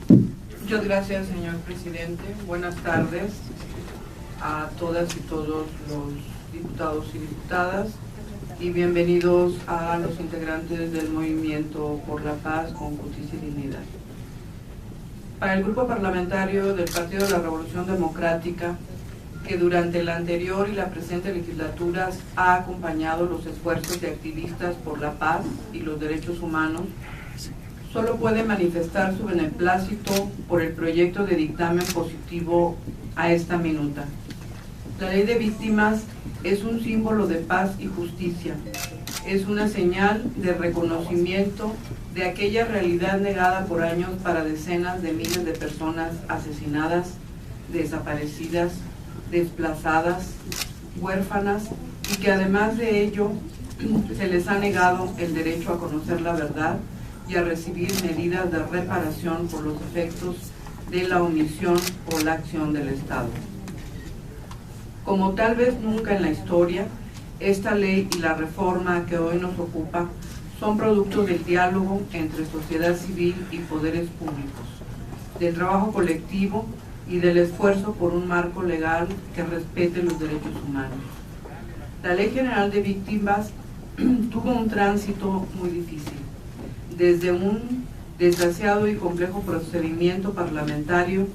Muchas gracias, señor presidente. Buenas tardes a todas y todos los diputados y diputadas y bienvenidos a los integrantes del Movimiento por la Paz con Justicia y Dignidad. Para el grupo parlamentario del Partido de la Revolución Democrática, que durante la anterior y la presente legislaturas ha acompañado los esfuerzos de activistas por la paz y los derechos humanos, solo puede manifestar su beneplácito por el proyecto de dictamen positivo a esta minuta. La ley de víctimas es un símbolo de paz y justicia. Es una señal de reconocimiento de aquella realidad negada por años para decenas de miles de personas asesinadas, desaparecidas, desplazadas, huérfanas, y que además de ello se les ha negado el derecho a conocer la verdad y a recibir medidas de reparación por los efectos de la omisión o la acción del Estado. Como tal vez nunca en la historia, esta ley y la reforma que hoy nos ocupa son productos del diálogo entre sociedad civil y poderes públicos, del trabajo colectivo y del esfuerzo por un marco legal que respete los derechos humanos. La Ley General de Víctimas tuvo un tránsito muy difícil, desde un desgraciado y complejo procedimiento parlamentario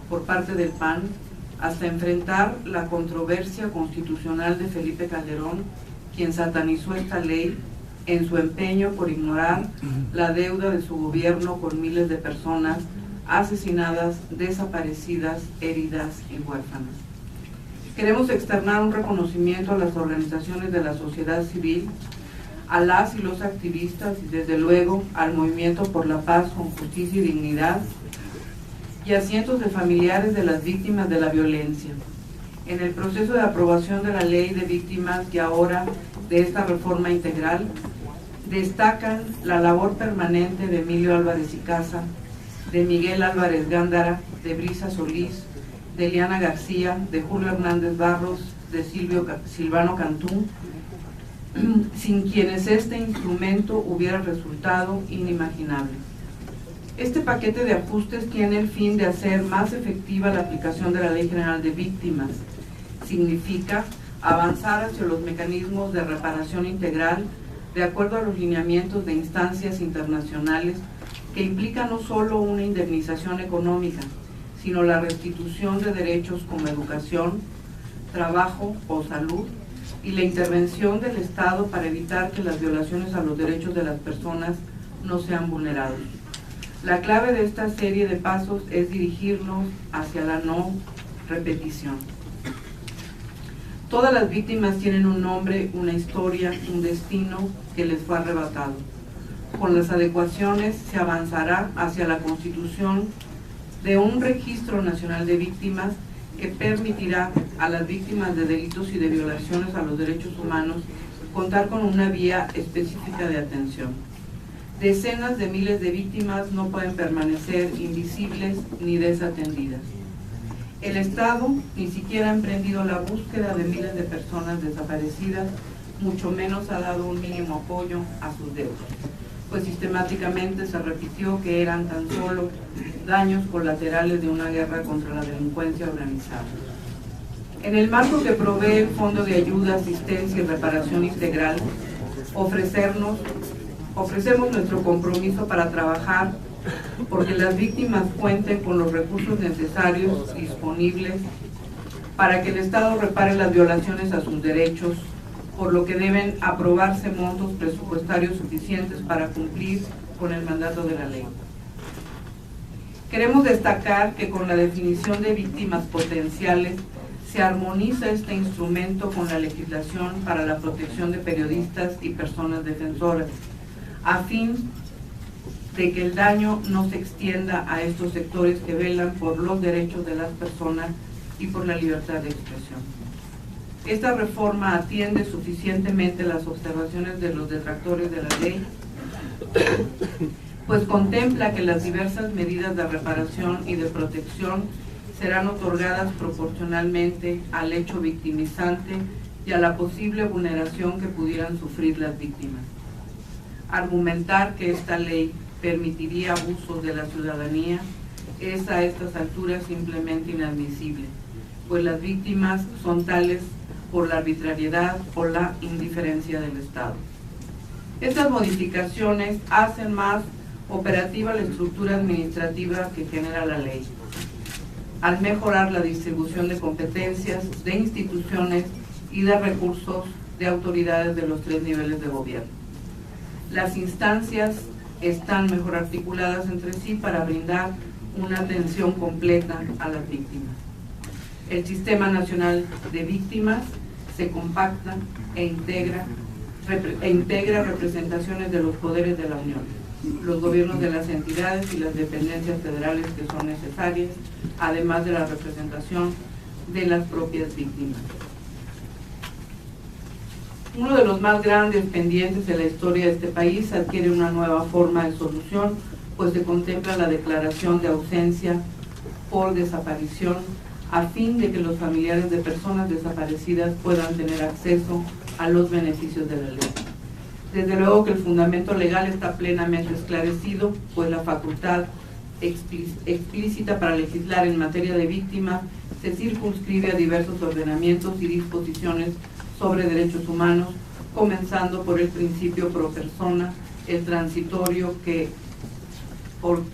por parte del PAN hasta enfrentar la controversia constitucional de Felipe Calderón, quien satanizó esta ley en su empeño por ignorar la deuda de su gobierno con miles de personas asesinadas, desaparecidas, heridas y huérfanas. Queremos externar un reconocimiento a las organizaciones de la sociedad civil, a las y los activistas y desde luego al Movimiento por la Paz con Justicia y Dignidad y a cientos de familiares de las víctimas de la violencia. En el proceso de aprobación de la Ley de Víctimas y ahora de esta reforma integral, destacan la labor permanente de Emilio Álvarez y Casa, de Miguel Álvarez Gándara, de Brisa Solís, de Eliana García, de Julio Hernández Barros, de Silvano Cantú, sin quienes este instrumento hubiera resultado inimaginable. Este paquete de ajustes tiene el fin de hacer más efectiva la aplicación de la Ley General de Víctimas. Significa avanzar hacia los mecanismos de reparación integral de acuerdo a los lineamientos de instancias internacionales que implica no solo una indemnización económica, sino la restitución de derechos como educación, trabajo o salud, y la intervención del Estado para evitar que las violaciones a los derechos de las personas no sean vulnerados. La clave de esta serie de pasos es dirigirnos hacia la no repetición. Todas las víctimas tienen un nombre, una historia, un destino que les fue arrebatado. Con las adecuaciones se avanzará hacia la constitución de un registro nacional de víctimas que permitirá a las víctimas de delitos y de violaciones a los derechos humanos contar con una vía específica de atención. Decenas de miles de víctimas no pueden permanecer invisibles ni desatendidas. El Estado ni siquiera ha emprendido la búsqueda de miles de personas desaparecidas, mucho menos ha dado un mínimo apoyo a sus deudas, pues sistemáticamente se repitió que eran tan solo daños colaterales de una guerra contra la delincuencia organizada. En el marco que provee el Fondo de Ayuda, Asistencia y Reparación Integral, ofrecemos nuestro compromiso para trabajar porque las víctimas cuenten con los recursos necesarios disponibles para que el Estado repare las violaciones a sus derechos, por lo que deben aprobarse montos presupuestarios suficientes para cumplir con el mandato de la ley. Queremos destacar que con la definición de víctimas potenciales se armoniza este instrumento con la legislación para la protección de periodistas y personas defensoras, a fin de que el daño no se extienda a estos sectores que velan por los derechos de las personas y por la libertad de expresión. Esta reforma atiende suficientemente las observaciones de los detractores de la ley, pues contempla que las diversas medidas de reparación y de protección serán otorgadas proporcionalmente al hecho victimizante y a la posible vulneración que pudieran sufrir las víctimas. Argumentar que esta ley permitiría abusos de la ciudadanía es a estas alturas simplemente inadmisible, pues las víctimas son tales por la arbitrariedad o la indiferencia del Estado. Estas modificaciones hacen más operativa la estructura administrativa que genera la ley, al mejorar la distribución de competencias, de instituciones y de recursos de autoridades de los 3 niveles de gobierno. Las instancias están mejor articuladas entre sí para brindar una atención completa a las víctimas. El Sistema Nacional de Víctimas se compacta e integra representaciones de los poderes de la Unión, los gobiernos de las entidades y las dependencias federales que son necesarias, además de la representación de las propias víctimas. Uno de los más grandes pendientes de la historia de este país adquiere una nueva forma de solución, pues se contempla la declaración de ausencia por desaparición a fin de que los familiares de personas desaparecidas puedan tener acceso a los beneficios de la ley. Desde luego que el fundamento legal está plenamente esclarecido, pues la facultad explícita para legislar en materia de víctimas se circunscribe a diversos ordenamientos y disposiciones sobre derechos humanos, comenzando por el principio pro persona, el transitorio que ordena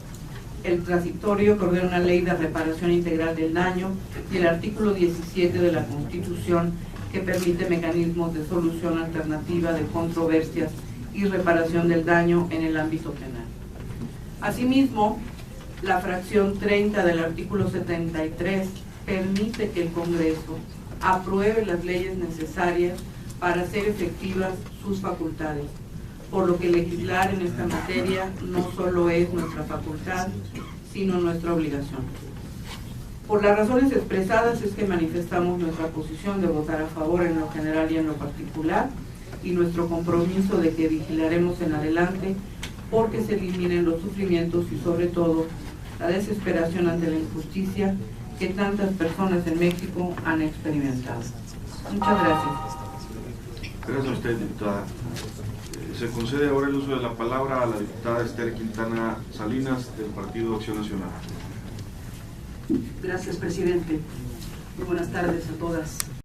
una ley de reparación integral del daño, y el artículo 17 de la Constitución, que permite mecanismos de solución alternativa de controversias y reparación del daño en el ámbito penal. Asimismo, la fracción 30 del artículo 73 permite que el Congreso apruebe las leyes necesarias para hacer efectivas sus facultades, por lo que legislar en esta materia no solo es nuestra facultad, sino nuestra obligación. Por las razones expresadas es que manifestamos nuestra posición de votar a favor en lo general y en lo particular, y nuestro compromiso de que vigilaremos en adelante porque se eliminen los sufrimientos y sobre todo la desesperación ante la injusticia que tantas personas en México han experimentado. Muchas gracias. Gracias a usted, diputada. Se concede ahora el uso de la palabra a la diputada Esther Quintana Salinas, del Partido Acción Nacional. Gracias, presidente. Muy buenas tardes a todas